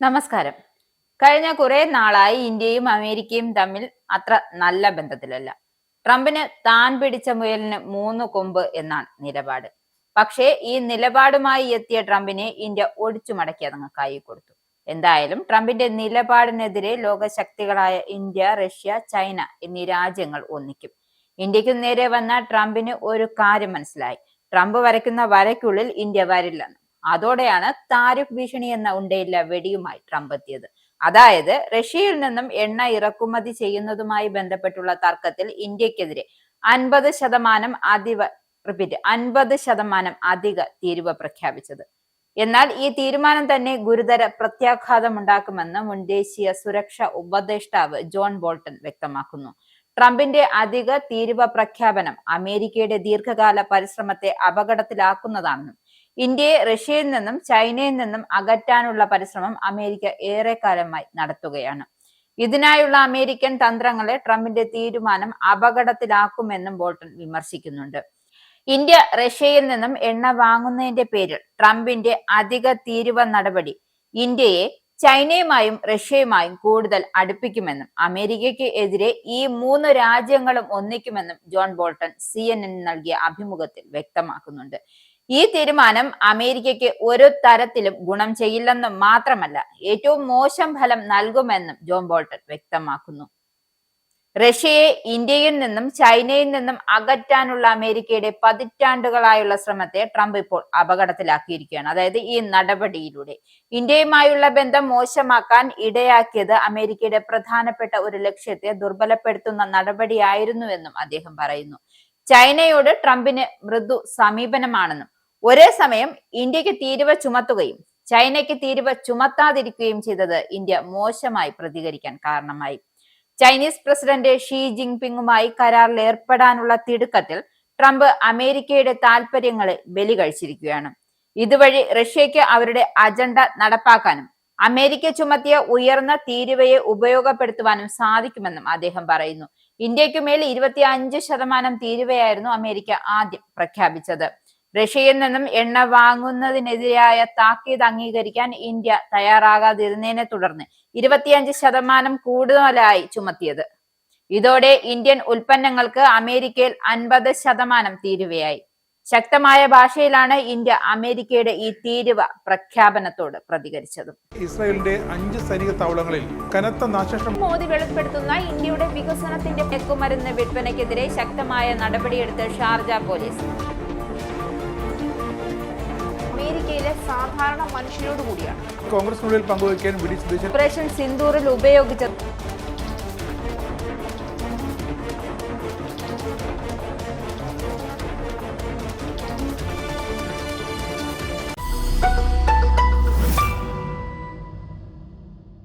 നമസ്കാരം. കഴിഞ്ഞ കുറെ നാളായി ഇന്ത്യയും അമേരിക്കയും തമ്മിൽ അത്ര നല്ല ബന്ധത്തിലല്ല. ട്രംപിന് താൻ പിടിച്ച മുയലിന് മൂന്ന് കൊമ്പ് എന്നാണ് നിലപാട്. പക്ഷേ ഈ നിലപാടുമായി എത്തിയ ട്രംപിനെ ഇന്ത്യ ഒടിച്ചു മടക്കി അതങ്ങ് കൈ കൊടുത്തു. എന്തായാലും ട്രംപിന്റെ നിലപാടിനെതിരെ ലോകശക്തികളായ ഇന്ത്യ, റഷ്യ, ചൈന എന്നീ രാജ്യങ്ങൾ ഒന്നിക്കും. ഇന്ത്യക്ക് നേരെ വന്ന ട്രംപിന് ഒരു കാര്യം മനസ്സിലായി. ട്രംപ് വരയ്ക്കുന്ന വരയ്ക്കുള്ളിൽ ഇന്ത്യ വരില്ലെന്ന്. അതോടെയാണ് താരിഫ് ഭീഷണി എന്ന ഉണ്ടയില്ല വെടിയുമായി ട്രംപ് എത്തിയത്. അതായത് റഷ്യയിൽ നിന്നും എണ്ണ ഇറക്കുമതി ചെയ്യുന്നതുമായി ബന്ധപ്പെട്ടുള്ള തർക്കത്തിൽ ഇന്ത്യക്കെതിരെ 50% അധിക തീരുവ പ്രഖ്യാപിച്ചത്. എന്നാൽ ഈ തീരുമാനം തന്നെ ഗുരുതര പ്രത്യാഘാതമുണ്ടാക്കുമെന്ന് മുൻ ദേശീയ സുരക്ഷാ ഉപദേഷ്ടാവ് ജോൺ ബോൾട്ടൺ വ്യക്തമാക്കുന്നു. ട്രംപിന്റെ അധിക തീരുവ പ്രഖ്യാപനം അമേരിക്കയുടെ ദീർഘകാല പരിശ്രമത്തെ അപകടത്തിലാക്കുന്നതാണെന്നും ഇന്ത്യയെ റഷ്യയിൽ നിന്നും ചൈനയിൽ നിന്നും അകറ്റാനുള്ള പരിശ്രമം അമേരിക്ക ഏറെക്കാലമായി നടത്തുകയാണ്. ഇതിനായുള്ള അമേരിക്കൻ തന്ത്രങ്ങളെ ട്രംപിന്റെ തീരുമാനം അപകടത്തിലാക്കുമെന്നും ബോൾട്ടൺ വിമർശിക്കുന്നുണ്ട്. ഇന്ത്യ റഷ്യയിൽ നിന്നും എണ്ണ വാങ്ങുന്നതിന്റെ പേരിൽ ട്രംപിന്റെ അധിക തീരുവ നടപടി ഇന്ത്യയെ ചൈനയുമായും റഷ്യയുമായും കൂടുതൽ അടുപ്പിക്കുമെന്നും അമേരിക്കയ്ക്ക് എതിരെ ഈ മൂന്ന് രാജ്യങ്ങളും ഒന്നിക്കുമെന്നും ജോൺ ബോൾട്ടൺ CNN നൽകിയ അഭിമുഖത്തിൽ വ്യക്തമാക്കുന്നുണ്ട്. ഈ തീരുമാനം അമേരിക്കയ്ക്ക് ഒരു തരത്തിലും ഗുണം ചെയ്യില്ലെന്നും മാത്രമല്ല, ഏറ്റവും മോശം ഫലം നൽകുമെന്നും ജോൺ ബോൾട്ടൺ വ്യക്തമാക്കുന്നു. റഷ്യയെ ഇന്ത്യയിൽ നിന്നും ചൈനയിൽ നിന്നും അകറ്റാനുള്ള അമേരിക്കയുടെ പതിറ്റാണ്ടുകളായുള്ള ശ്രമത്തെ ട്രംപ് ഇപ്പോൾ അപകടത്തിലാക്കിയിരിക്കുകയാണ്. അതായത് ഈ നടപടിയിലൂടെ ഇന്ത്യയുമായുള്ള ബന്ധം മോശമാക്കാൻ ഇടയാക്കിയത് അമേരിക്കയുടെ പ്രധാനപ്പെട്ട ഒരു ലക്ഷ്യത്തെ ദുർബലപ്പെടുത്തുന്ന നടപടിയായിരുന്നുവെന്നും അദ്ദേഹം പറയുന്നു. ചൈനയോട് ട്രംപിന് മൃദു സമീപനമാണെന്നും ഒരേ സമയം ഇന്ത്യക്ക് തീരുവ ചുമത്തുകയും ചൈനയ്ക്ക് തീരുവ ചുമത്താതിരിക്കുകയും ചെയ്തത് ഇന്ത്യ മോശമായി പ്രതികരിക്കാൻ കാരണമായി. ചൈനീസ് പ്രസിഡന്റ് ഷീ ജിൻപിങ്ങുമായി കരാറിൽ ഏർപ്പെടാനുള്ള തിടുക്കത്തിൽ ട്രംപ് അമേരിക്കയുടെ താൽപര്യങ്ങളെ ബലി കഴിച്ചിരിക്കുകയാണ്. ഇതുവഴി റഷ്യയ്ക്ക് അവരുടെ അജണ്ട നടപ്പാക്കാനും അമേരിക്ക ചുമത്തിയ ഉയർന്ന തീരുവയെ ഉപയോഗപ്പെടുത്തുവാനും സാധിക്കുമെന്നും അദ്ദേഹം പറയുന്നു. ഇന്ത്യക്കുമേൽ 25% തീരുവയായിരുന്നു അമേരിക്ക ആദ്യം പ്രഖ്യാപിച്ചത്. റഷ്യയിൽ നിന്നും എണ്ണ വാങ്ങുന്നതിനെതിരായ താക്കീത് അംഗീകരിക്കാൻ ഇന്ത്യ തയ്യാറാകാതിരുന്നതിനെ തുടർന്ന് 25% കൂടുതലായി ചുമത്തിയത്. ഇതോടെ ഇന്ത്യൻ ഉൽപ്പന്നങ്ങൾക്ക് അമേരിക്കയിൽ 50% തീരുവയായി. ശക്തമായ ഭാഷയിലാണ് ഇന്ത്യ അമേരിക്കയുടെ ഈ തീരുവ പ്രഖ്യാപനത്തോട് പ്രതികരിച്ചത്. ഇസ്രായേലിന്റെ 5 സൈനിക താവളങ്ങളിൽ കനത്ത നാശനഷ്ടം. മോദി വെളിപ്പെടുത്തുന്ന ഇന്ത്യയുടെ വികസനത്തിന്റെ മയക്കുമരുന്ന് വിൽപ്പനയ്ക്കെതിരെ ശക്തമായ നടപടിയെടുത്ത് ഷാർജ പോലീസ്. അമേരിക്കയിലെ സാധാരണ മനുഷ്യരോട് കൂടിയാണ് കോൺഗ്രസിനുള്ളിൽ പങ്കുവയ്ക്കാൻ ഓപ്പറേഷൻ സിന്ദൂറിൽ ഉപയോഗിച്ച